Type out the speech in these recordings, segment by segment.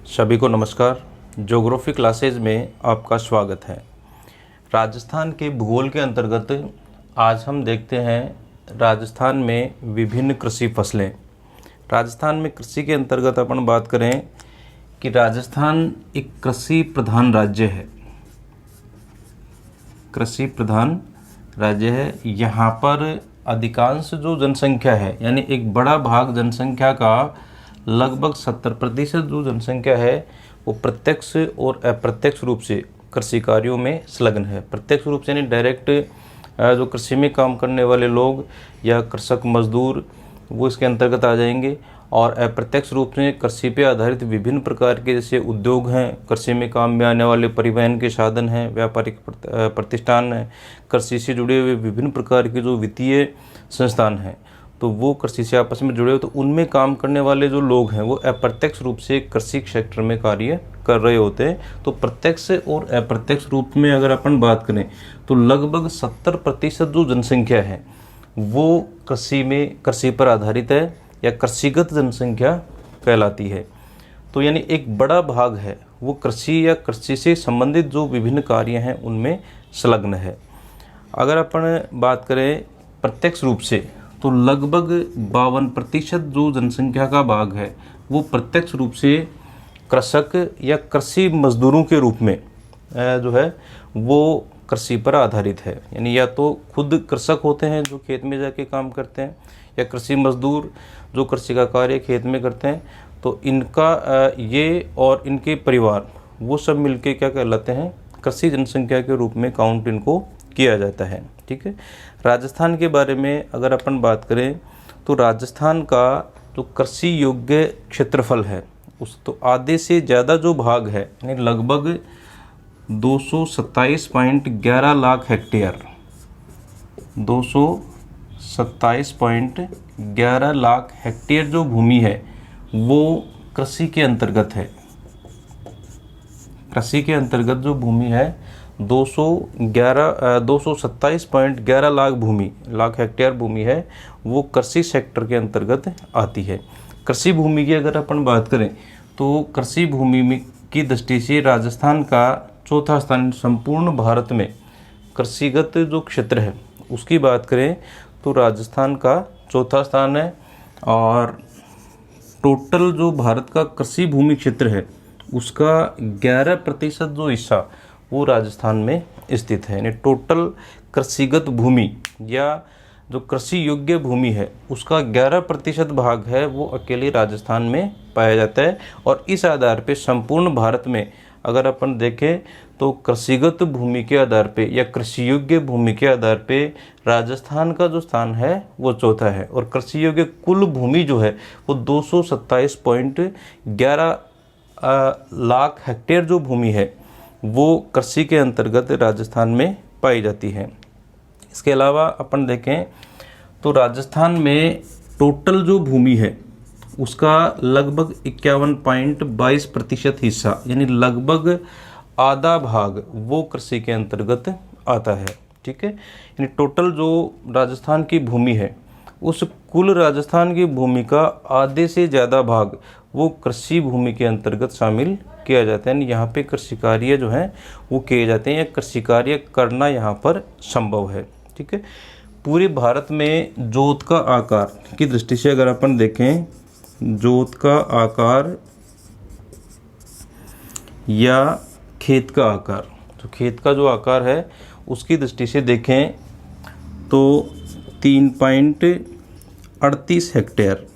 सभी को नमस्कार। ज्योग्राफी क्लासेज में आपका स्वागत है। राजस्थान के भूगोल के अंतर्गत आज हम देखते हैं राजस्थान में विभिन्न कृषि फसलें। राजस्थान में कृषि के अंतर्गत अपन बात करें कि राजस्थान एक कृषि प्रधान राज्य है। कृषि प्रधान राज्य है। यहाँ पर अधिकांश जो जनसंख्या है, यानी एक बड़ा भाग जनसंख्या का लगभग 70% जो जनसंख्या है वो प्रत्यक्ष और अप्रत्यक्ष रूप से कृषि कार्यों में संलग्न है। प्रत्यक्ष रूप से यानी डायरेक्ट जो कृषि में काम करने वाले लोग या कृषक मजदूर वो इसके अंतर्गत आ जाएंगे, और अप्रत्यक्ष रूप से कृषि पे आधारित विभिन्न प्रकार के जैसे उद्योग हैं, कृषि में काम में आने वाले परिवहन के साधन हैं, व्यापारिक प्रतिष्ठान हैं, कृषि से जुड़े हुए विभिन्न प्रकार के जो वित्तीय संस्थान हैं, तो वो कृषि से आपस में जुड़े हो, तो उनमें काम करने वाले जो लोग हैं वो अप्रत्यक्ष रूप से कृषि क्षेत्र में कार्य कर रहे होते हैं। तो प्रत्यक्ष और अप्रत्यक्ष रूप में अगर अपन बात करें तो लगभग 70% जो जनसंख्या है वो कृषि पर आधारित है या कृषिगत जनसंख्या कहलाती है। तो यानी एक बड़ा भाग है वो कृषि या कृषि से संबंधित जो विभिन्न कार्य हैं उनमें संलग्न है। अगर अपन बात करें प्रत्यक्ष रूप से तो लगभग 52% जो जनसंख्या का भाग है वो प्रत्यक्ष रूप से कृषक या कृषि मजदूरों के रूप में जो है वो कृषि पर आधारित है। यानी या तो खुद कृषक होते हैं जो खेत में जाके काम करते हैं, या कृषि मजदूर जो कृषि का कार्य खेत में करते हैं। तो इनका ये और इनके परिवार वो सब मिलके क्या कहलाते हैं, कृषि जनसंख्या के रूप में काउंट इनको किया जाता है। ठीक है। राजस्थान के बारे में अगर अपन बात करें तो राजस्थान का जो कृषि योग्य क्षेत्रफल है उस तो आधे से ज़्यादा जो भाग है यानी लगभग 227.11 लाख हेक्टेयर 227.11 लाख हेक्टेयर जो भूमि है वो कृषि के अंतर्गत है। कृषि के अंतर्गत जो भूमि है 227.11 लाख हेक्टेयर भूमि है वो कृषि सेक्टर के अंतर्गत आती है। कृषि भूमि की अगर अपन बात करें तो कृषि भूमि में की दृष्टि से राजस्थान का चौथा स्थान, संपूर्ण भारत में कृषिगत जो क्षेत्र है उसकी बात करें तो राजस्थान का चौथा स्थान है। और टोटल जो भारत का कृषि भूमि क्षेत्र है उसका 11% जो हिस्सा वो राजस्थान में स्थित है। यानी टोटल कृषिगत भूमि या जो कृषि योग्य भूमि है उसका 11% भाग है वो अकेले राजस्थान में पाया जाता है। और इस आधार पे संपूर्ण भारत में अगर अपन देखें तो कृषिगत भूमि के आधार पे या कृषि योग्य भूमि के आधार पे राजस्थान का जो स्थान है वो चौथा है। और कृषि योग्य कुल भूमि जो है वो 227.11 लाख हेक्टेयर जो भूमि है वो कृषि के अंतर्गत राजस्थान में पाई जाती है। इसके अलावा अपन देखें तो राजस्थान में टोटल जो भूमि है उसका लगभग 51.22% हिस्सा यानी लगभग आधा भाग वो कृषि के अंतर्गत आता है। ठीक है। यानी टोटल जो राजस्थान की भूमि है उस कुल राजस्थान की भूमि का आधे से ज़्यादा भाग वो कृषि भूमि के अंतर्गत शामिल किया जाता है। यहाँ पे कृषि कार्य जो हैं वो किए जाते हैं या कृषि कार्य करना यहाँ पर संभव है। ठीक है। पूरे भारत में जोत का आकार की दृष्टि से अगर अपन देखें, जोत का आकार या खेत का आकार, तो खेत का जो आकार है उसकी दृष्टि से देखें तो 3.38 हेक्टेयर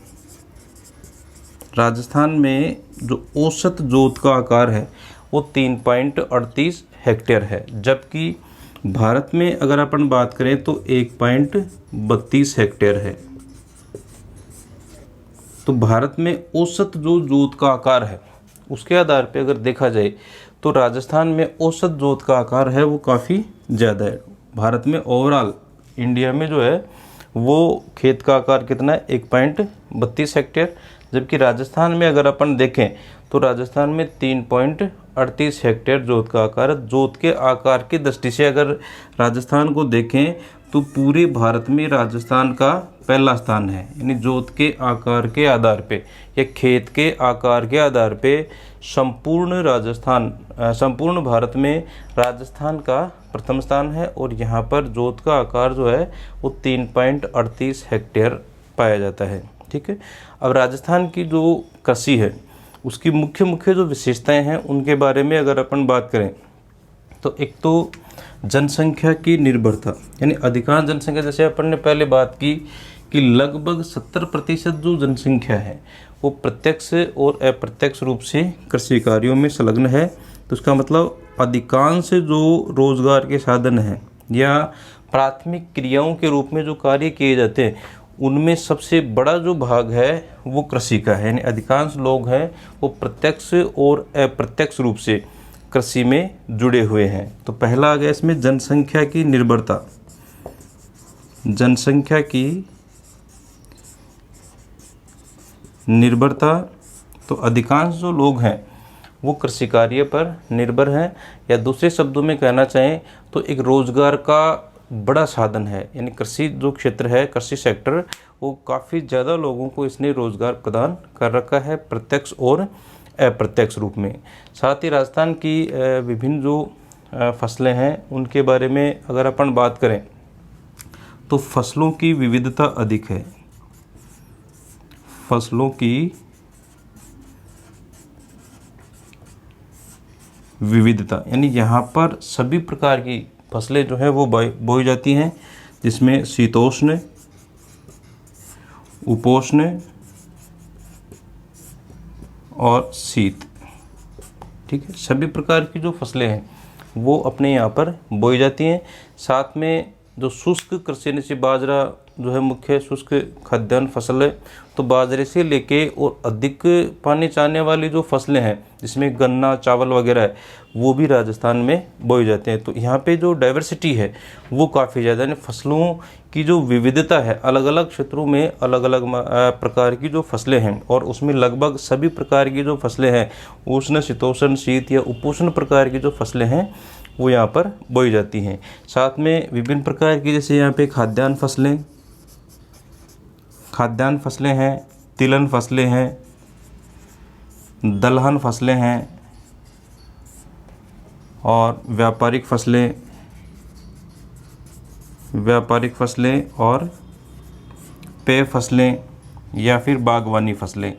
राजस्थान में जो औसत जोत का आकार है वो 3.38 हेक्टेयर है। जबकि भारत में अगर अपन बात करें तो 1.32 हेक्टेयर है। तो भारत में औसत जो जोत का आकार है उसके आधार पे अगर देखा जाए तो राजस्थान में औसत जोत का आकार है वो काफ़ी ज़्यादा है। भारत में ओवरऑल इंडिया में जो है वो खेत का आकार कितना है 1.32 हेक्टेयर, जबकि राजस्थान में अगर अपन देखें तो राजस्थान में 38 हेक्टेयर जोत का आकार है। जोत के आकार की दृष्टि से अगर राजस्थान को देखें तो पूरे भारत में राजस्थान का पहला स्थान है। यानी जोत के आकार के आधार पे या खेत के आकार के आधार पे संपूर्ण भारत में राजस्थान का प्रथम स्थान है। और यहाँ पर जोत का आकार जो है वो 3.38 हेक्टेयर पाया जाता है। ठीक है। अब राजस्थान की जो कृषि है उसकी मुख्य जो विशेषताएं हैं उनके बारे में अगर अपन बात करें तो एक तो जनसंख्या की निर्भरता, यानी अधिकांश जनसंख्या, जैसे अपन ने पहले बात की कि लगभग 70% जो जनसंख्या है वो प्रत्यक्ष और अप्रत्यक्ष रूप से कृषि कार्यों में संलग्न है। तो इसका मतलब अधिकांश जो रोजगार के साधन हैं या प्राथमिक क्रियाओं के रूप में जो कार्य किए जाते हैं उनमें सबसे बड़ा जो भाग है वो कृषि का है। यानी अधिकांश लोग हैं वो प्रत्यक्ष और अप्रत्यक्ष रूप से कृषि में जुड़े हुए हैं। तो पहला आ गया इसमें जनसंख्या की निर्भरता। जनसंख्या की निर्भरता, तो अधिकांश जो लोग हैं वो कृषि कार्य पर निर्भर हैं, या दूसरे शब्दों में कहना चाहें तो एक रोजगार का बड़ा साधन है। यानी कृषि जो क्षेत्र है, कृषि सेक्टर, वो काफ़ी ज़्यादा लोगों को इसने रोजगार प्रदान कर रखा है प्रत्यक्ष और अप्रत्यक्ष रूप में। साथ ही राजस्थान की विभिन्न जो फसलें हैं उनके बारे में अगर अपन बात करें तो फसलों की विविधता अधिक है। फसलों की विविधता यानी यहाँ पर सभी प्रकार की फसलें जो है वो बोई जाती हैं, जिसमें शीतोष्ण, उपोष्ण और शीत, ठीक है, सभी प्रकार की जो फसलें हैं वो अपने यहाँ पर बोई जाती हैं। साथ में जो शुष्क कृषि, जैसे बाजरा जो है मुख्य शुष्क खाद्यान्न फसल है, तो बाजरे से लेके और अधिक पानी चाहने वाली जो फसलें हैं जिसमें गन्ना, चावल वगैरह है वो भी राजस्थान में बोए जाते हैं। तो यहाँ पे जो डाइवर्सिटी है वो काफ़ी ज़्यादा है। फसलों की जो विविधता है, अलग अलग क्षेत्रों में अलग अलग प्रकार की जो फसलें हैं और उसमें लगभग सभी प्रकार की जो फसलें हैं, उष्ण, शीतोष्ण, शीत या उपोष्ण प्रकार की जो फसलें हैं वो यहाँ पर बोई जाती हैं। साथ में विभिन्न प्रकार की, जैसे यहाँ पे खाद्यान्न फसलें हैं, तिलहन फसलें हैं, दलहन फसलें हैं और व्यापारिक फसलें और पेय फसलें या फिर बागवानी फसलें।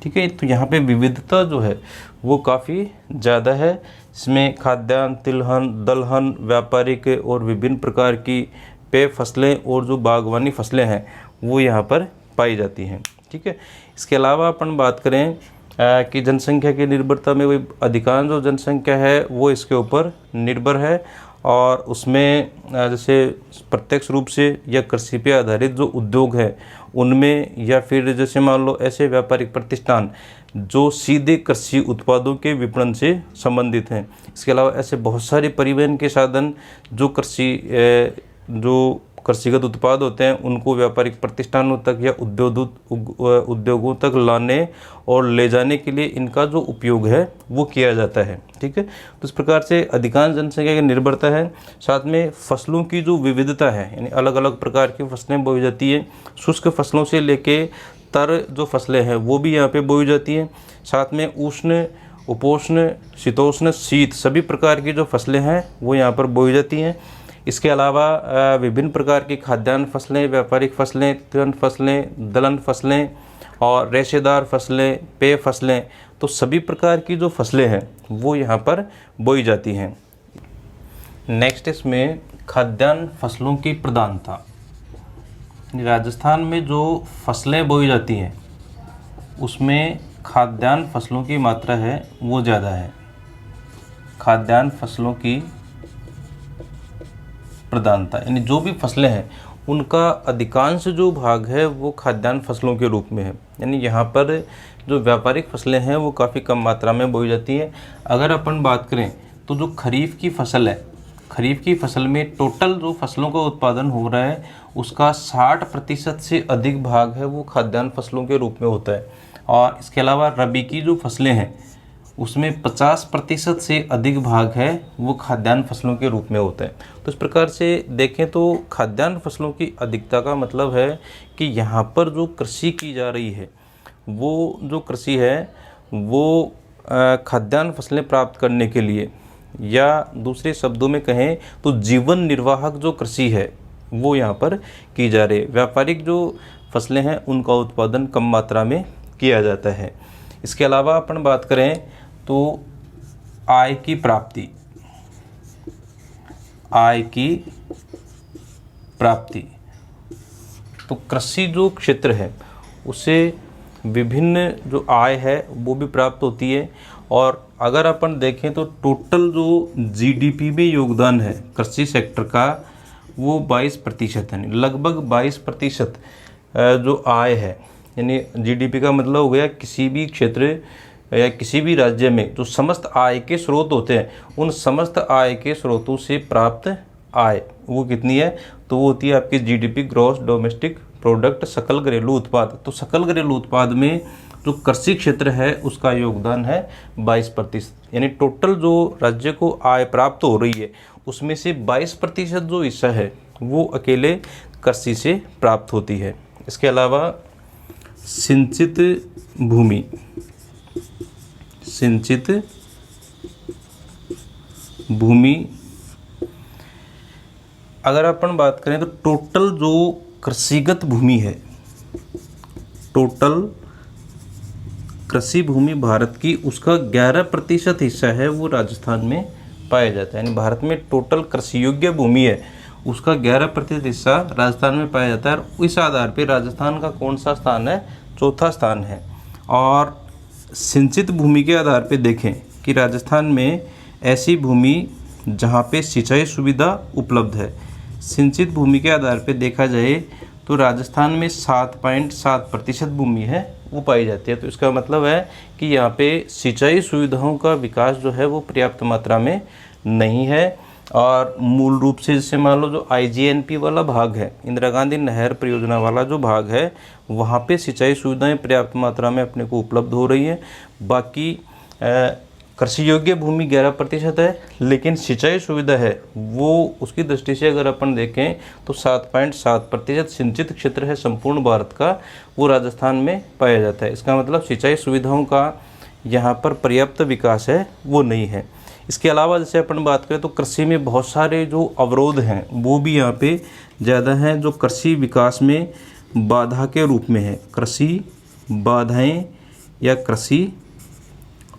ठीक है। तो यहाँ पे विविधता जो है वो काफ़ी ज़्यादा है। इसमें खाद्यान्न, तिलहन, दलहन, व्यापारिक और विभिन्न प्रकार की पेय फसलें और जो बागवानी फसलें हैं वो यहाँ पर पाई जाती हैं। ठीक है। इसके अलावा अपन बात करें कि जनसंख्या की निर्भरता में वही अधिकांश जो जनसंख्या है वो इसके ऊपर निर्भर है और उसमें जैसे प्रत्यक्ष रूप से या कृषि पे आधारित जो उद्योग है उनमें, या फिर जैसे मान लो ऐसे व्यापारिक प्रतिष्ठान जो सीधे कृषि उत्पादों के विपणन से संबंधित हैं। इसके अलावा ऐसे बहुत सारे परिवहन के साधन जो कृषिगत उत्पाद होते हैं उनको व्यापारिक प्रतिष्ठानों तक या उद्योगों तक लाने और ले जाने के लिए इनका जो उपयोग है वो किया जाता है। ठीक है। तो इस प्रकार से अधिकांश जनसंख्या की निर्भरता है। साथ में फसलों की जो विविधता है, यानी अलग अलग प्रकार की फसलें बोई जाती हैं। शुष्क फसलों से लेके तर जो फसलें हैं वो भी यहाँ पे बोई जाती हैं। साथ में उष्ण, उपोष्ण, शीतोष्ण, शीत सभी प्रकार की जो फसलें हैं वो यहाँ पर बोई जाती हैं। इसके अलावा विभिन्न प्रकार की खाद्यान्न फसलें, व्यापारिक फसलें, तिलहन फसलें, दलहन फसलें और रेशेदार फसलें, पेय फसलें, तो सभी प्रकार की जो फसलें हैं वो यहाँ पर बोई जाती हैं। नेक्स्ट इसमें खाद्यान्न फसलों की प्रधानता। राजस्थान में जो फसलें बोई जाती हैं उसमें खाद्यान्न फसलों की मात्रा है वो ज़्यादा है। खाद्यान्न फसलों की प्रधानता यानी जो भी फसलें हैं उनका अधिकांश जो भाग है वो खाद्यान्न फसलों के रूप में है। यानी यहाँ पर जो व्यापारिक फसलें हैं वो काफ़ी कम मात्रा में बोई जाती हैं। अगर अपन बात करें तो जो खरीफ की फसल है, खरीफ की फसल में टोटल जो फसलों का उत्पादन हो रहा है उसका 60% से अधिक भाग है वो खाद्यान्न फसलों के रूप में होता है। और इसके अलावा रबी की जो फसलें हैं उसमें 50% से अधिक भाग है वो खाद्यान्न फसलों के रूप में होता है। तो इस प्रकार से देखें तो खाद्यान्न फसलों की अधिकता का मतलब है कि यहाँ पर जो कृषि की जा रही है, वो जो कृषि है वो खाद्यान्न फसलें प्राप्त करने के लिए, या दूसरे शब्दों में कहें तो जीवन निर्वाहक जो कृषि है वो यहाँ पर की जा रही है। व्यापारिक जो फसलें हैं उनका उत्पादन कम मात्रा में किया जाता है। इसके अलावा अपन बात करें तो आय की प्राप्ति, तो कृषि जो क्षेत्र है उससे विभिन्न जो आय है वो भी प्राप्त होती है। और अगर अपन देखें तो टोटल जो जीडीपी में योगदान है कृषि सेक्टर का वो 22% है, लगभग 22% जो आय है, यानी जीडीपी का मतलब हो गया किसी भी क्षेत्र या किसी भी राज्य में जो समस्त आय के स्रोत होते हैं, उन समस्त आय के स्रोतों से प्राप्त आय वो कितनी है, तो वो होती है आपकी जीडीपी, ग्रॉस डोमेस्टिक प्रोडक्ट, सकल घरेलू उत्पाद। तो सकल घरेलू उत्पाद में जो कृषि क्षेत्र है उसका योगदान है 22%, यानी टोटल जो राज्य को आय प्राप्त हो रही है उसमें से 22% जो हिस्सा है वो अकेले कृषि से प्राप्त होती है। इसके अलावा सिंचित भूमि अगर अपन बात करें तो टोटल जो कृषिगत भूमि है, टोटल कृषि भूमि भारत की, उसका 11% हिस्सा है वो राजस्थान में पाया जाता है। यानी भारत में टोटल कृषि योग्य भूमि है उसका 11% हिस्सा राजस्थान में पाया जाता है। और इस आधार पे राजस्थान का कौन सा स्थान है, चौथा स्थान है। और सिंचित भूमि के आधार पे देखें कि राजस्थान में ऐसी भूमि जहाँ पे सिंचाई सुविधा उपलब्ध है, सिंचित भूमि के आधार पे देखा जाए तो राजस्थान में 7.7% भूमि है वो पाई जाती है। तो इसका मतलब है कि यहाँ पे सिंचाई सुविधाओं का विकास जो है वो पर्याप्त मात्रा में नहीं है। और मूल रूप से जैसे मान लो जो आईजीएनपी वाला भाग है, इंदिरा गांधी नहर परियोजना वाला जो भाग है, वहाँ पे सिंचाई सुविधाएं पर्याप्त मात्रा में अपने को उपलब्ध हो रही हैं। बाकी कृषि योग्य भूमि 11% है, लेकिन सिंचाई सुविधा है वो उसकी दृष्टि से अगर अपन देखें तो 7.7% सिंचित क्षेत्र है संपूर्ण भारत का, वो राजस्थान में पाया जाता है। इसका मतलब सिंचाई सुविधाओं का यहाँ पर पर्याप्त विकास है वो नहीं है। इसके अलावा जैसे अपन बात करें तो कृषि में बहुत सारे जो अवरोध हैं वो भी यहाँ पे ज़्यादा हैं, जो कृषि विकास में बाधा के रूप में है, कृषि बाधाएं या कृषि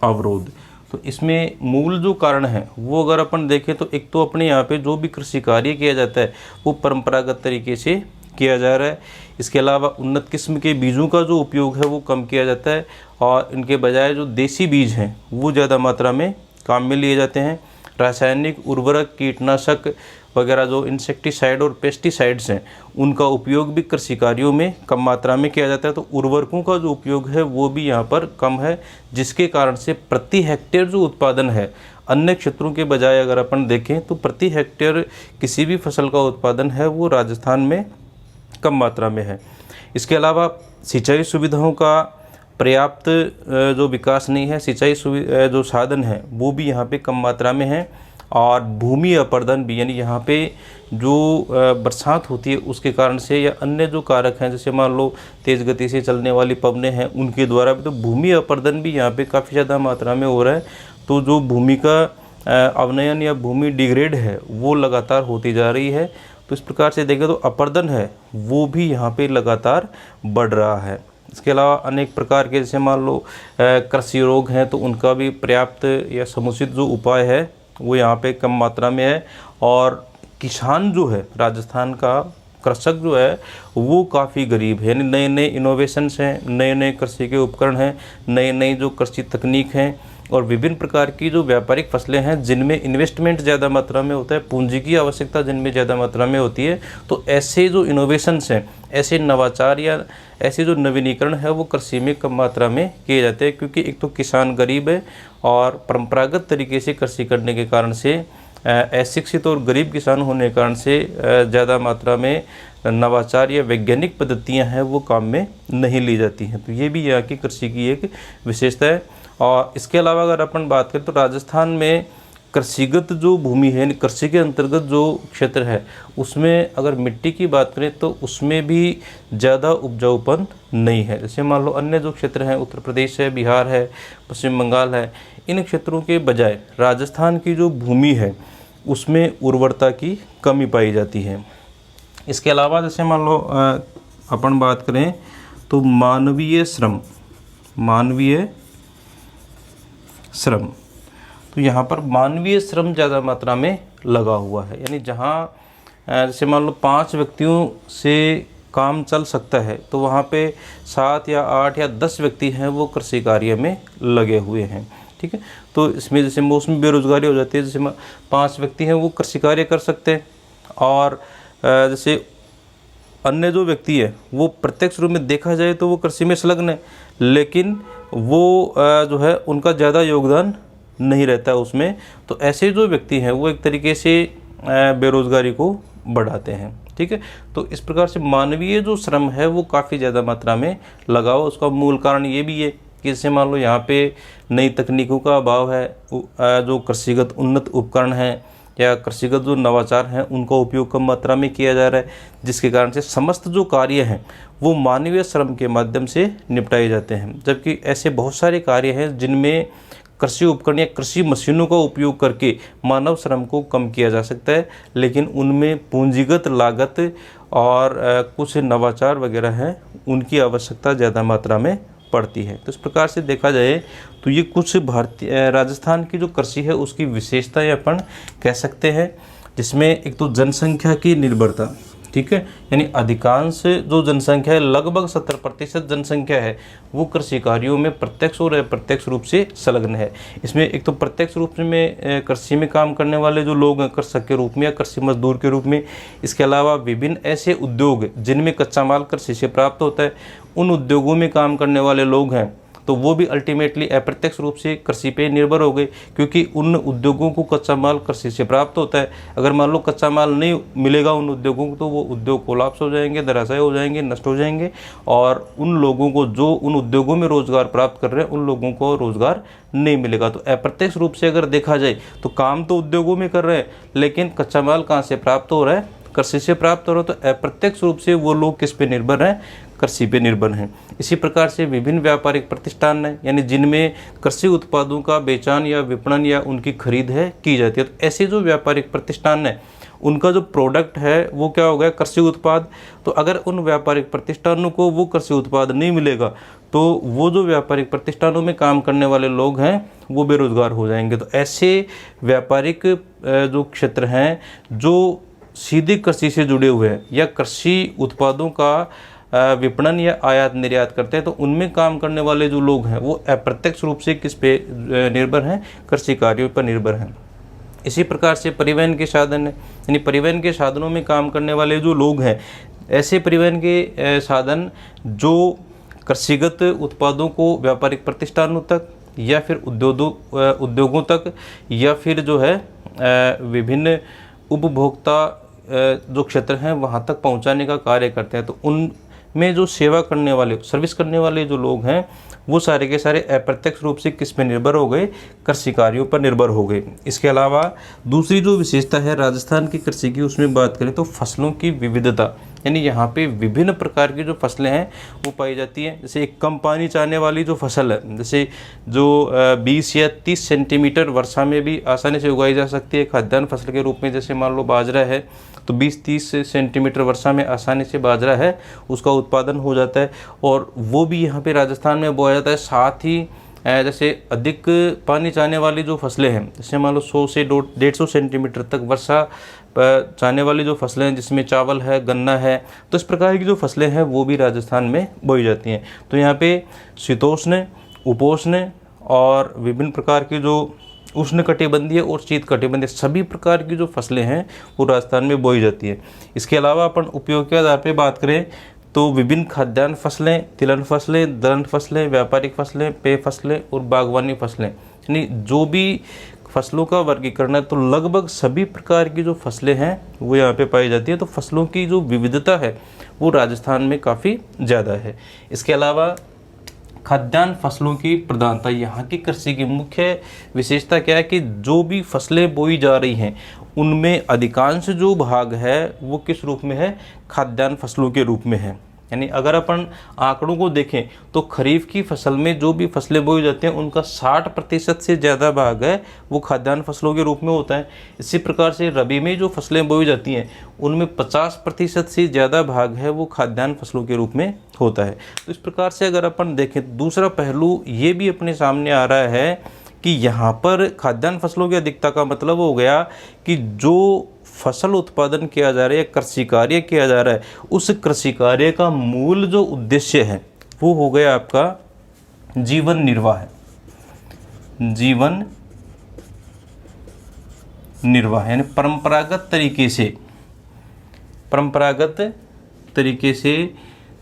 अवरोध। तो इसमें मूल जो कारण है वो अगर अपन देखें तो एक तो अपने यहाँ पे जो भी कृषि कार्य किया जाता है वो परंपरागत तरीके से किया जा रहा है। इसके अलावा उन्नत किस्म के बीजों का जो उपयोग है वो कम किया जाता है, और इनके बजाय जो देसी बीज हैं वो ज़्यादा मात्रा में काम में लिए जाते हैं। रासायनिक उर्वरक, कीटनाशक वगैरह जो इंसेक्टिसाइड और पेस्टिसाइड्स हैं उनका उपयोग भी कृषि कार्यों में कम मात्रा में किया जाता है। तो उर्वरकों का जो उपयोग है वो भी यहाँ पर कम है, जिसके कारण से प्रति हेक्टेयर जो उत्पादन है अन्य क्षेत्रों के बजाय अगर अपन देखें तो प्रति हेक्टेयर किसी भी फसल का उत्पादन है वो राजस्थान में कम मात्रा में है। इसके अलावा सिंचाई सुविधाओं का पर्याप्त जो विकास नहीं है, सिंचाई जो साधन है वो भी यहाँ पे कम मात्रा में है। और भूमि अपर्दन भी, यानी यहाँ पे जो बरसात होती है उसके कारण से या अन्य जो कारक हैं जैसे मान लो तेज़ गति से चलने वाली पवनें हैं उनके द्वारा भी, तो भूमि अपर्दन भी यहाँ पे काफ़ी ज़्यादा मात्रा में हो रहा है। तो जो भूमि का अवनयन या भूमि डिग्रेड है वो लगातार होती जा रही है। तो इस प्रकार से देखें तो अपर्दन है वो भी यहाँ पे लगातार बढ़ रहा है। इसके अलावा अनेक प्रकार के जैसे मान लो कृषि रोग हैं तो उनका भी पर्याप्त या समुचित जो उपाय है वो यहाँ पे कम मात्रा में है। और किसान जो है राजस्थान का, कृषक जो है वो काफ़ी गरीब है, यानी नए नए इनोवेशंस हैं, नए नए कृषि के उपकरण हैं, नई नई जो कृषि तकनीक हैं और विभिन्न प्रकार की जो व्यापारिक फसलें हैं जिनमें इन्वेस्टमेंट ज़्यादा मात्रा में होता है, पूंजी की आवश्यकता जिनमें ज़्यादा मात्रा में होती है। तो ऐसे जो इनोवेशंस हैं, ऐसे नवाचार या ऐसे जो नवीनीकरण है वो कृषि में कम मात्रा में किए जाते हैं, क्योंकि एक तो किसान गरीब है और परंपरागत तरीके से कृषि करने के कारण से अशिक्षित और गरीब किसान होने के कारण से ज़्यादा मात्रा में नवाचार या वैज्ञानिक पद्धतियां हैं वो काम में नहीं ली जाती हैं। तो ये भी यहाँ की कृषि की एक विशेषता है। और इसके अलावा अगर अपन बात करें तो राजस्थान में कृषिगत जो भूमि है, कृषि के अंतर्गत जो क्षेत्र है, उसमें अगर मिट्टी की बात करें तो उसमें भी ज़्यादा उपजाऊपन नहीं है। जैसे मान लो अन्य जो क्षेत्र हैं, उत्तर प्रदेश है, बिहार है, पश्चिम बंगाल है, इन क्षेत्रों के बजाय राजस्थान की जो भूमि है उसमें उर्वरता की कमी पाई जाती है। इसके अलावा जैसे मान लो अपन बात करें तो मानवीय श्रम, तो यहाँ पर मानवीय श्रम ज़्यादा मात्रा में लगा हुआ है। यानी जहाँ जैसे मान लो 5 व्यक्तियों से काम चल सकता है तो वहाँ पे 7 या 8 या 10 व्यक्ति हैं वो कृषि कार्य में लगे हुए हैं। ठीक है, तो इसमें जैसे मौसमी बेरोजगारी हो जाती है। जैसे 5 व्यक्ति हैं वो कृषि कार्य कर सकते हैं, और जैसे अन्य जो व्यक्ति है वो प्रत्यक्ष रूप में देखा जाए तो वो कृषि में संलग्न है, लेकिन वो जो है उनका ज़्यादा योगदान नहीं रहता है उसमें। तो ऐसे जो व्यक्ति हैं वो एक तरीके से बेरोजगारी को बढ़ाते हैं। ठीक है, तो इस प्रकार से मानवीय जो श्रम है वो काफ़ी ज़्यादा मात्रा में लगा हुआ। उसका मूल कारण ये भी है कि जैसे मान लो यहाँ पे नई तकनीकों का अभाव है, जो कृषिगत उन्नत उपकरण हैं या कृषिगत जो नवाचार हैं उनका उपयोग कम मात्रा में किया जा रहा है, जिसके कारण से समस्त जो कार्य हैं वो मानवीय श्रम के माध्यम से निपटाए जाते हैं। जबकि ऐसे बहुत सारे कार्य हैं जिनमें कृषि उपकरण या कृषि मशीनों का उपयोग करके मानव श्रम को कम किया जा सकता है, लेकिन उनमें पूंजीगत लागत और कुछ नवाचार वगैरह हैं उनकी आवश्यकता ज़्यादा मात्रा में पड़ती है। तो इस प्रकार से देखा जाए तो ये कुछ भारतीय राजस्थान की जो कृषि है उसकी विशेषताएं अपन कह सकते हैं, जिसमें एक तो जनसंख्या की निर्भरता। ठीक है, यानी अधिकांश जो जनसंख्या है, लगभग 70% जनसंख्या है वो कृषि कार्यों में प्रत्यक्ष और अप्रत्यक्ष रूप से संलग्न है। इसमें एक तो प्रत्यक्ष रूप में कृषि में काम करने वाले जो लोग हैं कृषक के रूप में या कृषि मजदूर के रूप में। इसके अलावा विभिन्न ऐसे उद्योग जिनमें कच्चा माल कृषि से प्राप्त होता है, उन उद्योगों में काम करने वाले लोग हैं तो वो भी अल्टीमेटली अप्रत्यक्ष रूप से कृषि पे निर्भर हो गए, क्योंकि उन उद्योगों को कच्चा माल कृषि से प्राप्त होता है। अगर मान लो कच्चा माल नहीं मिलेगा उन उद्योगों को तो वो उद्योग कोलैप्स हो जाएंगे, धराशायी हो जाएंगे, नष्ट हो जाएंगे, और उन लोगों को जो उन उद्योगों में रोजगार प्राप्त कर रहे हैं उन लोगों को रोजगार नहीं मिलेगा। तो अप्रत्यक्ष रूप से अगर देखा जाए तो काम तो उद्योगों में कर रहे हैं, लेकिन कच्चा माल कहाँ से प्राप्त हो रहा है? कृषि से प्राप्त हो रहा है। तो अप्रत्यक्ष रूप से वो लोग किस पे निर्भर हैं? कृषि पे निर्भर हैं। इसी प्रकार से विभिन्न व्यापारिक प्रतिष्ठान हैं, यानी जिनमें कृषि उत्पादों का बेचान या विपणन या उनकी खरीद है की जाती है। तो ऐसे जो व्यापारिक प्रतिष्ठान हैं उनका जो प्रोडक्ट है वो क्या हो गया? कृषि उत्पाद। तो अगर उन व्यापारिक प्रतिष्ठानों को वो कृषि उत्पाद नहीं मिलेगा तो वो जो व्यापारिक प्रतिष्ठानों में काम करने वाले लोग हैं वो बेरोजगार हो जाएंगे। तो ऐसे व्यापारिक जो क्षेत्र हैं जो सीधे कृषि से जुड़े हुए हैं या कृषि उत्पादों का विपणन या आयात निर्यात करते हैं, तो उनमें काम करने वाले जो लोग हैं वो अप्रत्यक्ष रूप से किस पे निर्भर हैं? कृषि कार्यों पर निर्भर हैं। इसी प्रकार से परिवहन के साधन है, यानी परिवहन के साधनों में काम करने वाले जो लोग हैं, ऐसे परिवहन के साधन जो कृषिगत उत्पादों को व्यापारिक प्रतिष्ठानों तक या फिर उद्योगों तक या फिर जो है विभिन्न उपभोक्ता जो क्षेत्र हैं वहाँ तक पहुँचाने का कार्य करते हैं। तो उनमें जो सेवा करने वाले, सर्विस करने वाले जो लोग हैं वो सारे के सारे अप्रत्यक्ष रूप से किस पे निर्भर हो गए? कृषि कार्यों पर निर्भर हो गए। इसके अलावा दूसरी जो विशेषता है राजस्थान की कृषि की, उसमें बात करें तो फसलों की विविधता, यानी यहाँ पे विभिन्न प्रकार की जो फसलें हैं वो पाई जाती हैं। जैसे एक कम पानी चाहने वाली जो फसल है, जैसे जो 20 या 30 सेंटीमीटर वर्षा में भी आसानी से उगाई जा सकती है खाद्यान्न फसल के रूप में। जैसे मान लो बाजरा है तो 20-30 सेंटीमीटर वर्षा में आसानी से बाजरा है उसका उत्पादन हो जाता है, और वो भी यहाँ पे राजस्थान में बोया जाता है। साथ ही जैसे अधिक पानी चाहने वाली जो फसलें हैं, जैसे मान लो 100 से 150 सेंटीमीटर तक वर्षा चाहने वाली जो फसलें हैं जिसमें चावल है, गन्ना है, तो इस प्रकार की जो फसलें हैं वो भी राजस्थान में बोई जाती हैं। तो यहाँ पे शीतोष्ण, उपोष्ण और विभिन्न प्रकार की जो उष्ण कटिबंधीय और शीत कटिबंधीय सभी प्रकार की जो फसलें हैं वो राजस्थान में बोई जाती है। इसके अलावा अपन उपयोग के आधार पर बात करें तो विभिन्न खाद्यान्न फसलें, तिलहन फसलें, दलहन फसलें, व्यापारिक फसलें, पेय फसलें और बागवानी फसलें, यानी जो भी फसलों का वर्गीकरण है तो लगभग सभी प्रकार की जो फसलें हैं वो यहाँ पे पाई जाती है। तो फसलों की जो विविधता है वो राजस्थान में काफ़ी ज़्यादा है। इसके अलावा खाद्यान्न फसलों की प्रधानता, यहाँ की कृषि की मुख्य विशेषता क्या है कि जो भी फसलें बोई जा रही हैं उनमें अधिकांश जो भाग है वो किस रूप में है, खाद्यान्न फसलों के रूप में है। यानी अगर अपन आंकड़ों को देखें तो खरीफ की फसल में जो भी फसलें बोई जाती हैं उनका 60% से ज़्यादा भाग है वो खाद्यान्न फसलों के रूप में होता है। इसी प्रकार से रबी में जो फसलें बोई जाती हैं उनमें 50% से ज़्यादा भाग है वो खाद्यान्न फसलों के रूप में होता है। तो इस प्रकार से अगर अपन देखें, दूसरा पहलू ये भी अपने सामने आ रहा है कि यहाँ पर खाद्यान्न फसलों की अधिकता का मतलब हो गया कि जो फसल उत्पादन किया जा रहा है या कृषि कार्य किया जा रहा है उस कृषि कार्य का मूल जो उद्देश्य है वो हो गया आपका जीवन निर्वाह। जीवन निर्वाह यानी परंपरागत तरीके से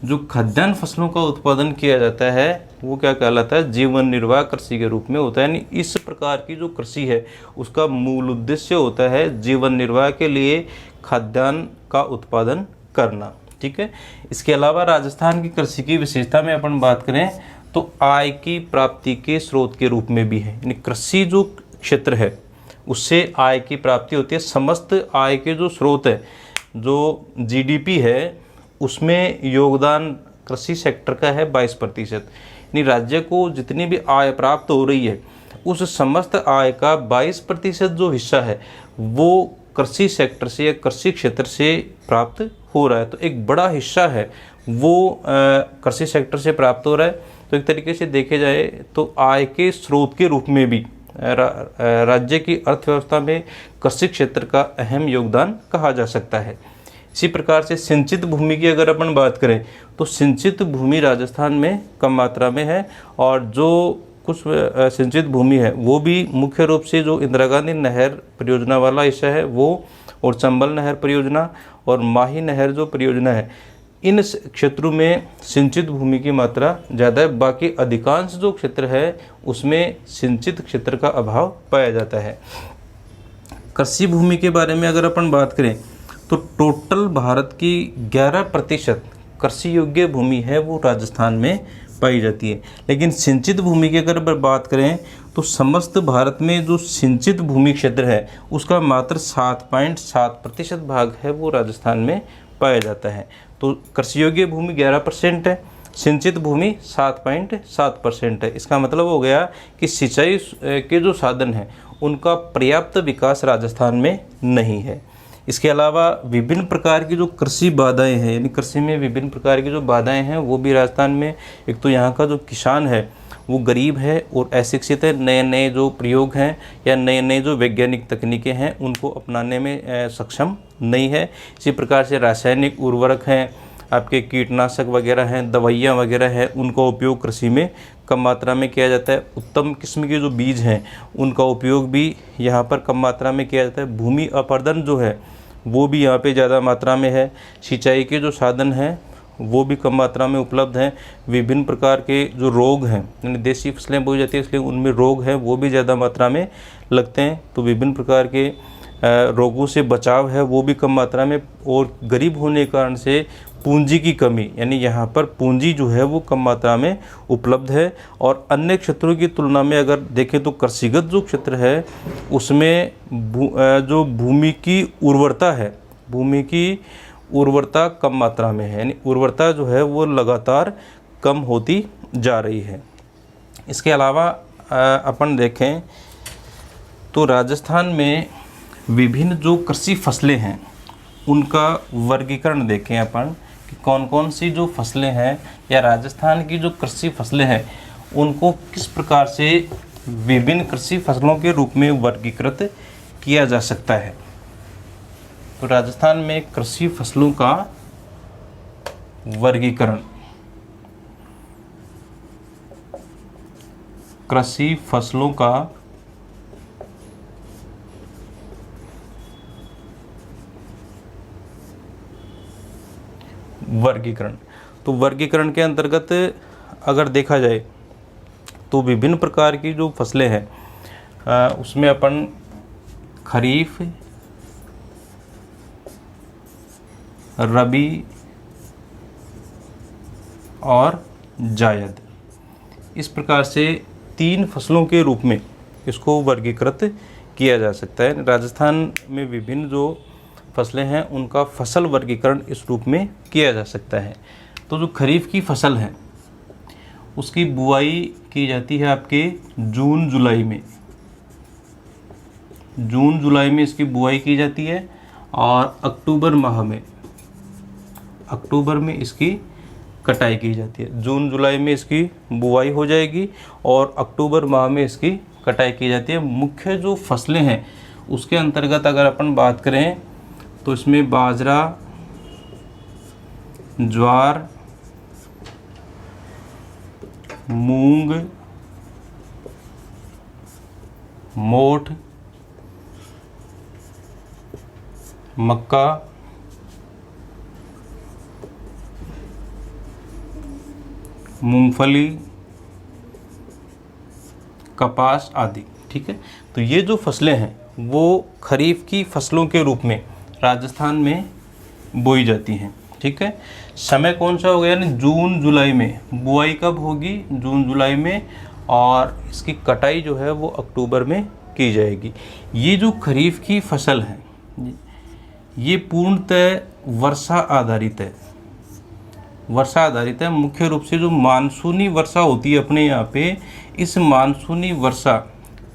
जो खाद्यान्न फसलों का उत्पादन किया जाता है वो क्या कहलाता है, जीवन निर्वाह कृषि के रूप में होता है। यानी इस प्रकार की जो कृषि है उसका मूल उद्देश्य होता है जीवन निर्वाह के लिए खाद्यान्न का उत्पादन करना। ठीक है। इसके अलावा राजस्थान की कृषि की विशेषता में अपन बात करें तो आय की प्राप्ति के स्रोत के रूप में भी है। यानी कृषि जो क्षेत्र है उससे आय की प्राप्ति होती है। समस्त आय के जो स्रोत है, जो जीडीपी है उसमें योगदान कृषि सेक्टर का है 22%। यानी राज्य को जितनी भी आय प्राप्त हो रही है उस समस्त आय का 22% जो हिस्सा है वो कृषि सेक्टर से या कृषि क्षेत्र से प्राप्त हो रहा है। तो एक बड़ा हिस्सा है वो कृषि सेक्टर से प्राप्त हो रहा है। तो एक तरीके से देखे जाए तो आय के स्रोत के रूप में भी राज्य की अर्थव्यवस्था में कृषि क्षेत्र का अहम योगदान कहा जा सकता है। इसी प्रकार से सिंचित भूमि की अगर अपन बात करें तो सिंचित भूमि राजस्थान में कम मात्रा में है और जो कुछ सिंचित भूमि है वो भी मुख्य रूप से जो इंदिरा गांधी नहर परियोजना वाला हिस्सा है वो, और चंबल नहर परियोजना और माही नहर जो परियोजना है, इन क्षेत्रों में सिंचित भूमि की मात्रा ज़्यादा है। बाकी अधिकांश जो क्षेत्र है उसमें सिंचित क्षेत्र का अभाव पाया जाता है। कृषि भूमि के बारे में अगर अपन बात करें तो टोटल भारत की 11% कृषि योग्य भूमि है वो राजस्थान में पाई जाती है। लेकिन सिंचित भूमि की अगर बात करें तो समस्त भारत में जो सिंचित भूमि क्षेत्र है उसका मात्र 7.7% भाग है वो राजस्थान में पाया जाता है। तो कृषि योग्य भूमि 11% है, सिंचित भूमि 7.7% है। इसका मतलब हो गया कि सिंचाई के जो साधन हैं उनका पर्याप्त विकास राजस्थान में नहीं है। इसके अलावा विभिन्न प्रकार की जो कृषि बाधाएं हैं, यानी कृषि में विभिन्न प्रकार की जो बाधाएं हैं वो भी राजस्थान में, एक तो यहाँ का जो किसान है वो गरीब है और अशिक्षित है, नए नए जो प्रयोग हैं या नए नए जो वैज्ञानिक तकनीकें हैं उनको अपनाने में सक्षम नहीं है। इसी प्रकार से रासायनिक उर्वरक हैं, आपके कीटनाशक वगैरह हैं, दवाइयाँ वगैरह हैं, उनका उपयोग कृषि में कम मात्रा में किया जाता है। उत्तम किस्म के जो बीज हैं उनका उपयोग भी यहाँ पर कम मात्रा में किया जाता है। भूमि अपरदन जो है वो भी यहाँ पे ज़्यादा मात्रा में है। सिंचाई के जो साधन हैं वो भी कम मात्रा में उपलब्ध हैं। विभिन्न प्रकार के जो रोग हैं, यानी देसी फसलें बोई जाती है इसलिए उनमें रोग हैं वो भी ज़्यादा मात्रा में लगते हैं। तो विभिन्न प्रकार के रोगों से बचाव है वो भी कम मात्रा में, और गरीब होने के कारण से पूंजी की कमी, यानी यहाँ पर पूंजी जो है वो कम मात्रा में उपलब्ध है। और अन्य क्षेत्रों की तुलना में अगर देखें तो कृषिगत जो क्षेत्र है उसमें जो भूमि की उर्वरता है, भूमि की उर्वरता कम मात्रा में है, यानी उर्वरता जो है वो लगातार कम होती जा रही है। इसके अलावा अपन देखें तो राजस्थान में विभिन्न जो कृषि फसलें हैं उनका वर्गीकरण देखें अपन कि कौन कौन सी जो फसलें हैं या राजस्थान की जो कृषि फसलें हैं उनको किस प्रकार से विभिन्न कृषि फसलों के रूप में वर्गीकृत किया जा सकता है। तो राजस्थान में कृषि फसलों का वर्गीकरण, कृषि फसलों का वर्गीकरण, तो वर्गीकरण के अंतर्गत अगर देखा जाए तो विभिन्न प्रकार की जो फसलें हैं उसमें अपन खरीफ, रबी और जायद, इस प्रकार से 3 फसलों के रूप में इसको वर्गीकृत किया जा सकता है। राजस्थान में विभिन्न जो फसलें हैं उनका फसल वर्गीकरण इस रूप में किया जा सकता है। तो जो खरीफ की फसल है उसकी बुआई की जाती है आपके जून जुलाई में, जून जुलाई में इसकी बुआई की जाती है और अक्टूबर में इसकी कटाई की जाती है। जून जुलाई में इसकी बुआई हो जाएगी और अक्टूबर माह में इसकी कटाई की जाती है। मुख्य जो फसलें हैं उसके अंतर्गत अगर अपन बात करें तो इसमें बाजरा, ज्वार, मूंग, मोठ, मक्का, मूंगफली, कपास आदि। ठीक है, तो ये जो फसलें हैं वो खरीफ की फसलों के रूप में राजस्थान में बोई जाती हैं। ठीक है, समय कौन सा हो गया, यानी जून जुलाई में। बुआई कब होगी, जून जुलाई में, और इसकी कटाई जो है वो अक्टूबर में की जाएगी। ये जो खरीफ की फसल है ये पूर्णतः वर्षा आधारित है, वर्षा आधारित है। मुख्य रूप से जो मानसूनी वर्षा होती है अपने यहाँ पे, इस मानसूनी वर्षा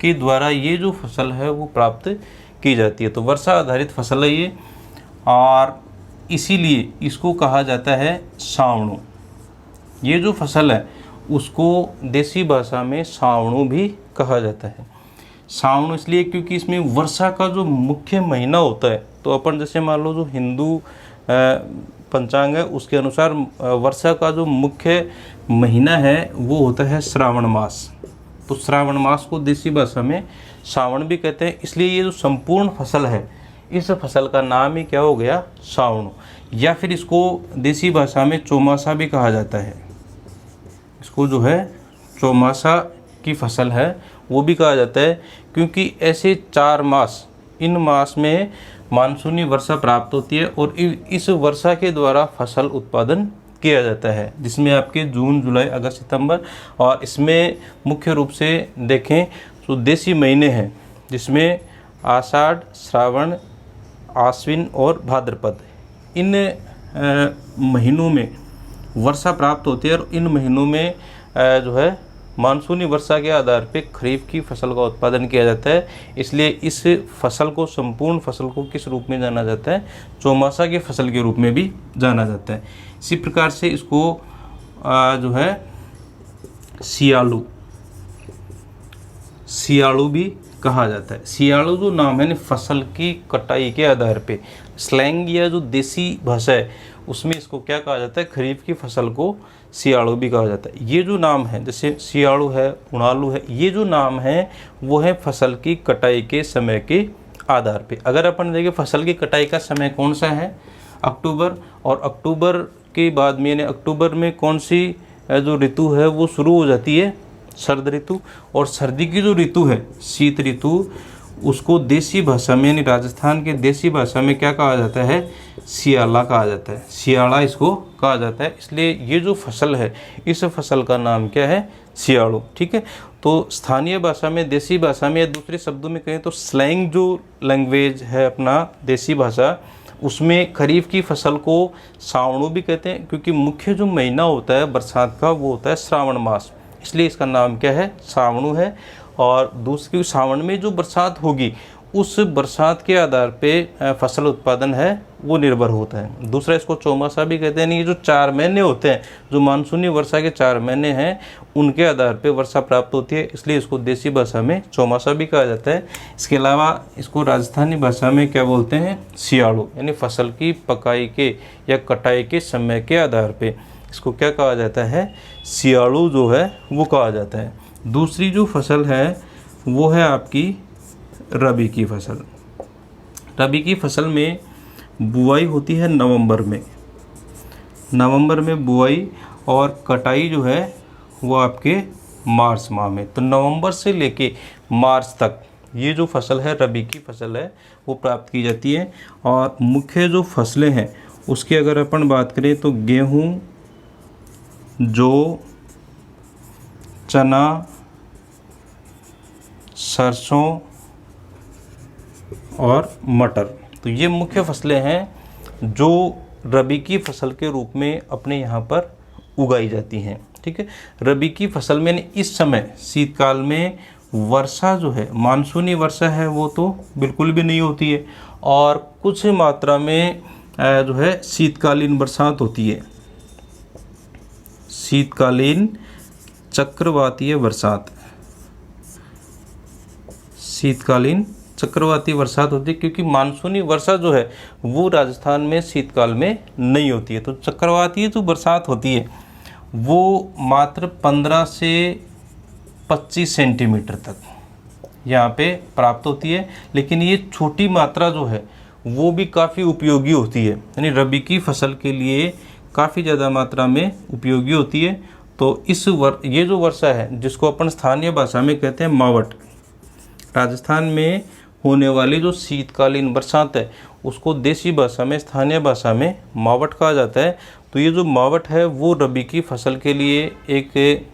के द्वारा ये जो फसल है वो प्राप्त की जाती है। तो वर्षा आधारित फसल है ये, और इसीलिए इसको कहा जाता है सावणु। ये जो फसल है उसको देसी भाषा में सावणु भी कहा जाता है। सावणु इसलिए क्योंकि इसमें वर्षा का जो मुख्य महीना होता है, तो अपन जैसे मान लो जो हिंदू पंचांग है उसके अनुसार वर्षा का जो मुख्य महीना है वो होता है श्रावण मास। तो श्रावण मास को देसी भाषा में सावण भी कहते हैं। इसलिए ये जो संपूर्ण फसल है इस फसल का नाम ही क्या हो गया, सावणु, या फिर इसको देसी भाषा में चौमासा भी कहा जाता है। इसको जो है चौमासा की फसल है वो भी कहा जाता है, क्योंकि ऐसे 4 मास, इन मास में मानसूनी वर्षा प्राप्त होती है और इस वर्षा के द्वारा फसल उत्पादन किया जाता है, जिसमें आपके जून जुलाई अगस्त सितंबर, और इसमें मुख्य रूप से देखें तो देसी महीने हैं जिसमें आषाढ़, श्रावण, आश्विन और भाद्रपद, इन महीनों में वर्षा प्राप्त होती है और इन महीनों में जो है मानसूनी वर्षा के आधार पे खरीफ की फसल का उत्पादन किया जाता है। इसलिए इस फसल को, संपूर्ण फसल को किस रूप में जाना जाता है, चौमासा की फसल के रूप में भी जाना जाता है। इसी प्रकार से इसको जो है सियाड़ू भी कहा जाता है। सियाड़ू जो नाम है फसल की कटाई के आधार पे, स्लैंग या जो देसी भाषा है उसमें इसको क्या कहा जाता है, खरीफ की फसल को सियाड़ू भी कहा जाता है। ये जो नाम है, जैसे सियाड़ू है, उड़ालू है, ये जो नाम है वो है फसल की कटाई के समय के आधार पे। अगर अपन देखें फसल की कटाई का समय कौन सा है, अक्टूबर, और अक्टूबर के बाद में यानी अक्टूबर में कौन सी जो ऋतु है वो शुरू हो जाती है, सर्द ऋतु, और सर्दी की जो ऋतु है शीत ऋतु, उसको देसी भाषा में यानी राजस्थान के देसी भाषा में क्या कहा जाता है, सियाला कहा जाता है, सियाड़ा इसको कहा जाता है। इसलिए ये जो फसल है इस फसल का नाम क्या है, सियाड़ू। ठीक है, तो स्थानीय भाषा में, देसी भाषा में, या दूसरे शब्दों में कहें तो स्लैंग जो लैंग्वेज है अपना देसी भाषा, उसमें खरीफ की फसल को सावणु भी कहते हैं, क्योंकि मुख्य जो महीना होता है बरसात का वो होता है श्रावण मास, इसलिए इसका नाम क्या है, सावणु है। और दूसरी सावन में जो बरसात होगी उस बरसात के आधार पे फसल उत्पादन है वो निर्भर होता है। दूसरा इसको चौमासा भी कहते हैं, यानी ये जो 4 महीने होते हैं, जो मानसूनी वर्षा के 4 महीने हैं, उनके आधार पे वर्षा प्राप्त होती है, इसलिए इसको देसी भाषा में चौमासा भी कहा जाता है। इसके अलावा इसको राजस्थानी भाषा में क्या बोलते हैं, सियाड़ू, यानी फसल की पकाई के या कटाई के समय के आधार पर इसको क्या कहा जाता है, सियाड़ू जो है वो कहा जाता है। दूसरी जो फसल है वो है आपकी रबी की फसल। रबी की फसल में बुआई होती है नवंबर में बुआई, और कटाई जो है वो आपके मार्च माह में। तो नवंबर से लेके मार्च तक ये जो फसल है रबी की फसल है वो प्राप्त की जाती है। और मुख्य जो फसलें हैं उसकी अगर अपन बात करें तो गेहूँ, जौ, चना, सरसों और मटर, तो ये मुख्य फसलें हैं जो रबी की फसल के रूप में अपने यहाँ पर उगाई जाती हैं। ठीक है, रबी की फसल में इस समय शीतकाल में वर्षा जो है, मानसूनी वर्षा है वो तो बिल्कुल भी नहीं होती है, और कुछ मात्रा में जो है शीतकालीन बरसात होती है, शीतकालीन चक्रवातीय बरसात, शीतकालीन चक्रवाती बरसात होती है, क्योंकि मानसूनी वर्षा जो है वो राजस्थान में शीतकाल में नहीं होती है। तो चक्रवातीय जो बरसात होती है वो मात्र 15 से 25 सेंटीमीटर तक यहाँ पे प्राप्त होती है, लेकिन ये छोटी मात्रा जो है वो भी काफ़ी उपयोगी होती है, यानी रबी की फसल के लिए काफ़ी ज़्यादा मात्रा में उपयोगी होती है। तो ये जो वर्षा है जिसको अपन स्थानीय भाषा में कहते हैं मावट, राजस्थान में होने वाली जो शीतकालीन बरसात है उसको देसी भाषा में, स्थानीय भाषा में मावट कहा जाता है। तो ये जो मावट है वो रबी की फसल के लिए एक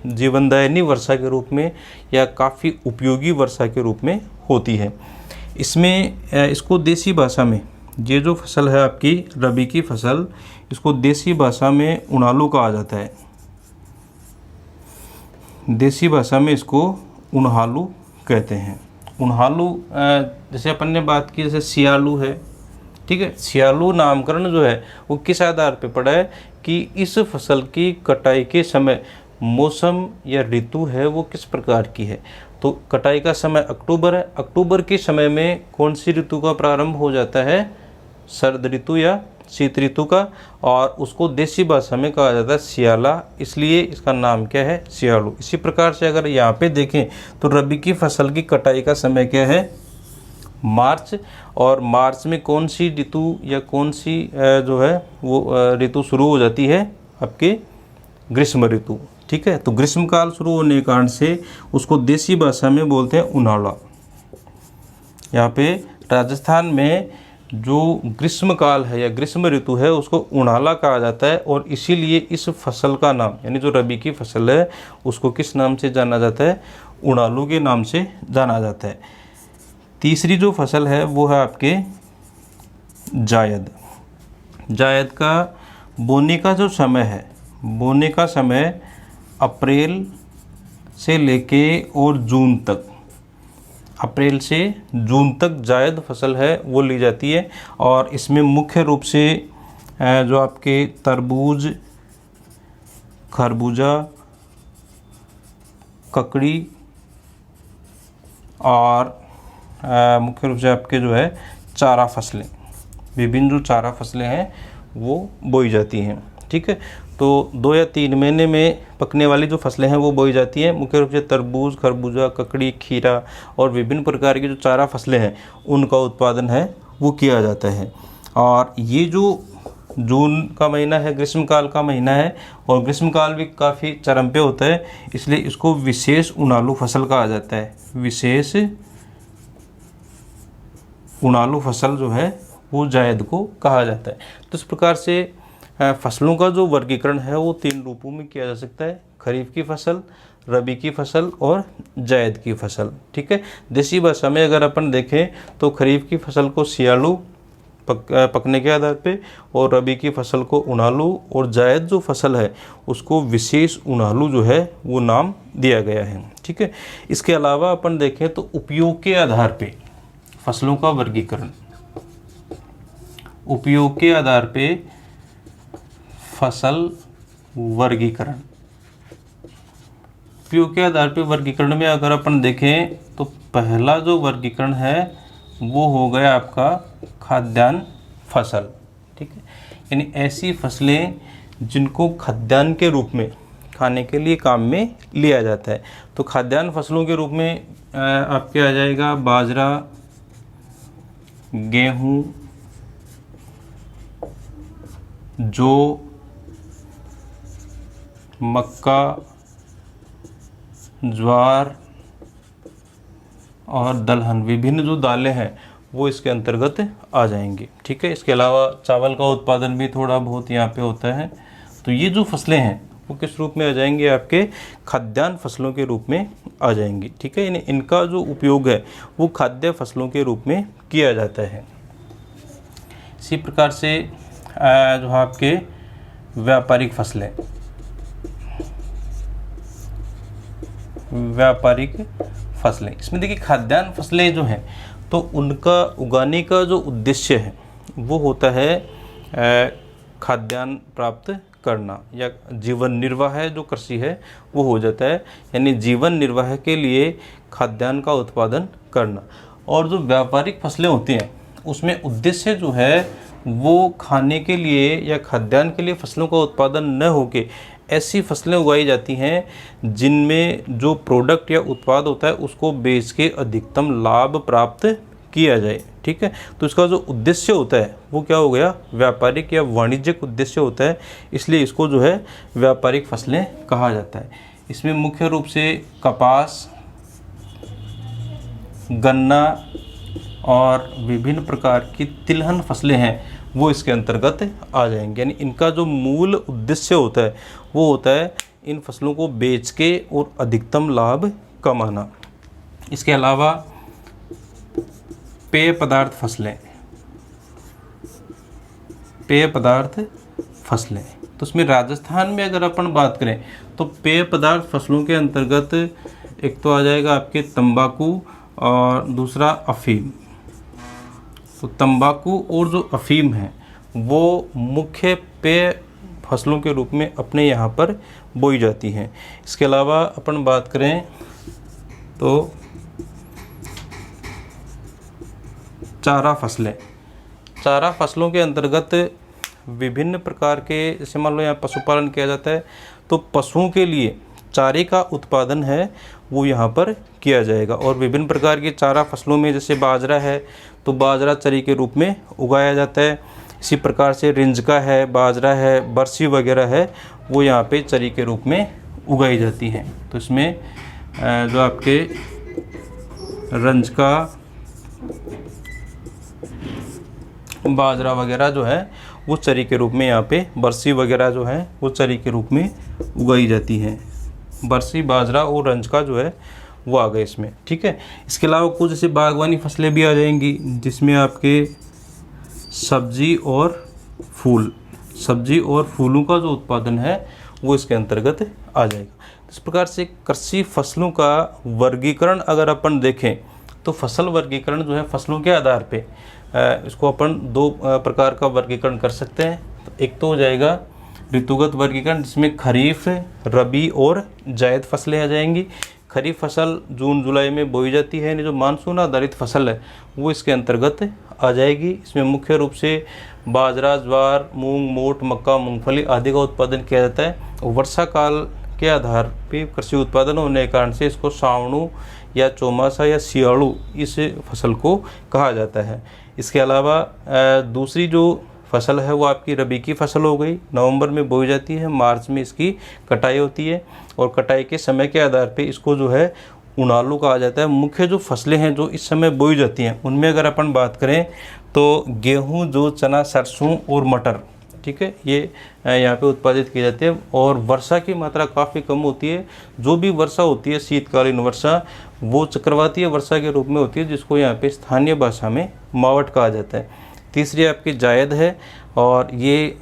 जीवनदायिनी वर्षा के रूप में या काफ़ी उपयोगी वर्षा के रूप में होती है। इसको देसी भाषा में, ये जो फसल है आपकी रबी की फसल, इसको देसी भाषा में उनालू कहा जाता है, देसी भाषा में इसको उनहालू कहते हैं। उनहालू जैसे अपन ने बात की, जैसे सियालू है, ठीक है, सियालू नामकरण जो है वो किस आधार पे पड़ा है कि इस फसल की कटाई के समय मौसम या ऋतु है वो किस प्रकार की है। तो कटाई का समय अक्टूबर है, अक्टूबर के समय में कौन सी ऋतु का प्रारंभ हो जाता है, शरद ऋतु या शीत ऋतु का, और उसको देसी भाषा में कहा जाता है सियाला, इसलिए इसका नाम क्या है, सियालू। इसी प्रकार से अगर यहाँ पे देखें तो रबी की फसल की कटाई का समय क्या है, मार्च, और मार्च में कौन सी ऋतु या कौन सी जो है वो ऋतु शुरू हो जाती है, आपके ग्रीष्म ऋतु। ठीक है, तो ग्रीष्म काल शुरू होने के कारण से उसको देसी भाषा में बोलते हैं उनाला। यहाँ पे राजस्थान में जो ग्रीष्म काल है या ग्रीष्म ऋतु है उसको उनाला कहा जाता है, और इसीलिए इस फसल का नाम, यानी जो रबी की फसल है उसको किस नाम से जाना जाता है, उनालू के नाम से जाना जाता है। तीसरी जो फसल है वो है आपके जायद। जायद का बोने का जो समय है, बोने का समय अप्रैल से लेके और जून तक, अप्रैल से जून तक जायद फसल है वो ली जाती है। और इसमें मुख्य रूप से जो आपके तरबूज, खरबूजा, ककड़ी और मुख्य रूप से आपके जो है चारा फसलें, विभिन्न जो चारा फसलें हैं वो बोई जाती हैं। ठीक है, तो 2 या 3 महीने में पकने वाली जो फसलें हैं वो बोई जाती हैं, मुख्य रूप से तरबूज, खरबूजा, ककड़ी, खीरा और विभिन्न प्रकार की जो चारा फसलें हैं उनका उत्पादन है वो किया जाता है। और ये जो जून का महीना है ग्रीष्मकाल का महीना है, और ग्रीष्मकाल भी काफ़ी चरम पे होता है, इसलिए इसको विशेष उनालू फसल कहा जाता है। विशेष उनालू फसल जो है वो जायद को कहा जाता है। तो इस प्रकार से फसलों का जो वर्गीकरण है वो 3 रूपों में किया जा सकता है, खरीफ की फसल, रबी की फसल और जायद की फसल। ठीक है, देसी भाषा में अगर अपन देखें तो खरीफ की फसल को सियालू पकने के आधार पे, और रबी की फसल को उनालू, और जायद जो फसल है उसको विशेष उनालू जो है वो नाम दिया गया है। ठीक है, इसके अलावा अपन देखें तो उपयोग के आधार पे फसलों का वर्गीकरण, उपयोग के आधार पे फसल वर्गीकरण, उपयोग के आधार पे वर्गीकरण में अगर अपन देखें तो पहला जो वर्गीकरण है वो हो गया आपका खाद्यान्न फसल। ठीक है, यानी ऐसी फसलें जिनको खाद्यान्न के रूप में खाने के लिए काम में लिया जाता है। तो खाद्यान्न फसलों के रूप में आपके आ जाएगा बाजरा, गेहूँ, जौ, मक्का, ज्वार और दलहन, विभिन्न जो दालें हैं वो इसके अंतर्गत आ जाएंगी। ठीक है, इसके अलावा चावल का उत्पादन भी थोड़ा बहुत यहाँ पे होता है। तो ये जो फसलें हैं वो किस रूप में आ जाएंगे, आपके खाद्यान्न फसलों के रूप में आ जाएंगी। ठीक है, यानी इनका जो उपयोग है वो खाद्य फसलों के रूप में किया जाता है। इसी प्रकार से जो आपके व्यापारिक फसलें, इसमें देखिए खाद्यान्न फसलें जो हैं तो उनका उगाने का जो उद्देश्य है वो होता है खाद्यान्न प्राप्त करना, या जीवन निर्वाह है जो कृषि है वो हो जाता है, यानी जीवन निर्वाह के लिए खाद्यान्न का उत्पादन करना। और जो व्यापारिक फसलें होती हैं उसमें उद्देश्य जो है वो खाने के लिए या खाद्यान्न के लिए फसलों का उत्पादन न होके ऐसी फसलें उगाई जाती हैं जिनमें जो प्रोडक्ट या उत्पाद होता है उसको बेच के अधिकतम लाभ प्राप्त किया जाए। ठीक है, तो इसका जो उद्देश्य होता है वो क्या हो गया, व्यापारिक या वाणिज्यिक उद्देश्य होता है, इसलिए इसको जो है व्यापारिक फसलें कहा जाता है। इसमें मुख्य रूप से कपास, गन्ना और विभिन्न प्रकार की तिलहन फसलें हैं वो इसके अंतर्गत आ जाएंगे। यानी इनका जो मूल उद्देश्य होता है वो होता है इन फसलों को बेच के और अधिकतम लाभ कमाना। इसके अलावा पेय पदार्थ फसलें, तो उसमें राजस्थान में अगर अपन बात करें तो पेय पदार्थ फसलों के अंतर्गत एक तो आ जाएगा आपके तंबाकू और दूसरा अफीम। तो तंबाकू और जो अफीम है वो मुख्य पेय फसलों के रूप में अपने यहाँ पर बोई जाती हैं। इसके अलावा अपन बात करें तो चारा फसलों के अंतर्गत विभिन्न प्रकार के, जैसे मान लो यहाँ पशुपालन किया जाता है तो पशुओं के लिए चारे का उत्पादन है वो यहाँ पर किया जाएगा। और विभिन्न प्रकार की चारा फसलों में जैसे बाजरा है तो बाजरा चरी के रूप में उगाया जाता है। इसी प्रकार से रिंजका है, बाजरा है, बरसी वगैरह है वो यहाँ पे चरी के रूप में उगाई जाती हैं। तो इसमें जो आपके रंजका, बाजरा वगैरह जो है वो चरी के रूप में, यहाँ पे बरसी वगैरह जो है वो चरी के रूप में उगाई जाती हैं। बरसी, बाजरा और रंजका जो है वो आ गए इसमें। ठीक है, इसके अलावा कुछ जैसे बागवानी फसलें भी आ जाएंगी जिसमें आपके सब्जी और फूलों का जो उत्पादन है वो इसके अंतर्गत आ जाएगा। इस प्रकार से कृषि फसलों का वर्गीकरण अगर अपन देखें तो फसल वर्गीकरण जो है फसलों के आधार पे इसको अपन दो प्रकार का वर्गीकरण कर सकते हैं। तो एक तो हो जाएगा ऋतुगत वर्गीकरण जिसमें खरीफ, रबी और जायद फसलें आ जाएंगी। खरीफ फसल जून जुलाई में बोई जाती है, यानी जो मानसून आधारित फसल है वो इसके अंतर्गत आ जाएगी। इसमें मुख्य रूप से बाजरा, ज्वार, मूंग, मोठ, मक्का, मूंगफली आदि का उत्पादन किया जाता है। और वर्षा काल के आधार पे कृषि उत्पादन होने के कारण से इसको सावणु या चौमासा या सियाड़ू इस फसल को कहा जाता है। इसके अलावा दूसरी जो फसल है वो आपकी रबी की फसल हो गई, नवंबर में बोई जाती है, मार्च में इसकी कटाई होती है और कटाई के समय के आधार पे इसको जो है उनालू कहा जाता है। मुख्य जो फसलें हैं जो इस समय बोई जाती हैं उनमें अगर अपन बात करें तो गेहूं, जौ, चना, सरसों और मटर, ठीक है, ये यहाँ पे उत्पादित किए जाते हैं। और वर्षा की मात्रा काफ़ी कम होती है। जो भी वर्षा होती है शीतकालीन वर्षा वो चक्रवातीय वर्षा के रूप में होती है जिसको यहाँ पे स्थानीय भाषा में मावट कहा जाता है। तीसरी आपकी जायद है और ये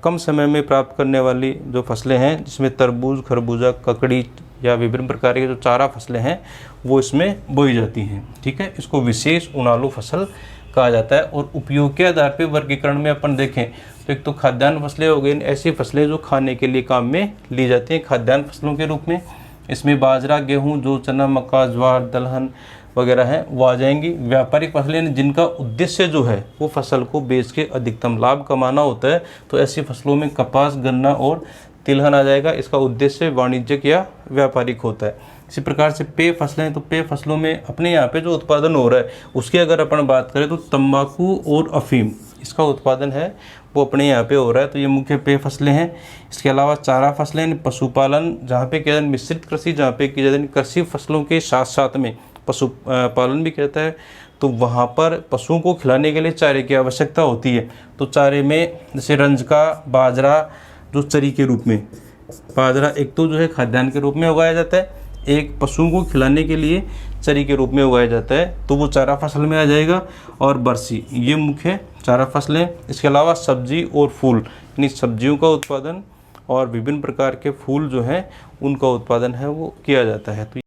कम समय में प्राप्त करने वाली जो फसलें हैं जिसमें तरबूज, खरबूजा, ककड़ी या विभिन्न प्रकार की जो चारा फसलें हैं वो इसमें बोई जाती हैं। ठीक है, इसको विशेष उनालू फसल कहा जाता है। और उपयोग के आधार पर वर्गीकरण में अपन देखें तो एक तो खाद्यान्न फसलें हो गई, ऐसी फसलें जो खाने के लिए काम में ली जाती हैं खाद्यान्न फसलों के रूप में। इसमें बाजरा, गेहूँ, जौ, चना, मक्का, ज्वार, दलहन वगैरह हैं वो आ जाएंगी। व्यापारिक फसलें जिनका उद्देश्य जो है वो फसल को बेच के अधिकतम लाभ कमाना होता है, तो ऐसी फसलों में कपास, गन्ना और तिलहन आ जाएगा। इसका उद्देश्य वाणिज्यिक या व्यापारिक होता है। इसी प्रकार से पेय फसलें, तो पेय फसलों में अपने यहाँ पे जो उत्पादन हो रहा है उसकी अगर अपन बात करें तो तंबाकू और अफीम इसका उत्पादन है वो अपने यहाँ पे हो रहा है। तो ये मुख्य पेय फसलें हैं। इसके अलावा चारा फसलें, यानी पशुपालन जहाँ पे किया जाए, मिश्रित कृषि जहाँ पे की जाए, कृषि फसलों के साथ साथ में पशु पालन भी कहता है। तो वहाँ पर पशुओं को खिलाने के लिए चारे की आवश्यकता होती है। तो चारे में जैसे रंजका, बाजरा, जो चरी के रूप में, बाजरा एक तो जो है खाद्यान्न के रूप में उगाया जाता है, एक पशुओं को खिलाने के लिए चरी के रूप में उगाया जाता है, तो वो चारा फसल में आ जाएगा। और बरसी, ये मुख्य चारा फसलें। इसके अलावा सब्जी और फूल, यानी सब्जियों का उत्पादन और विभिन्न प्रकार के फूल जो हैं उनका उत्पादन है वो किया जाता है। तो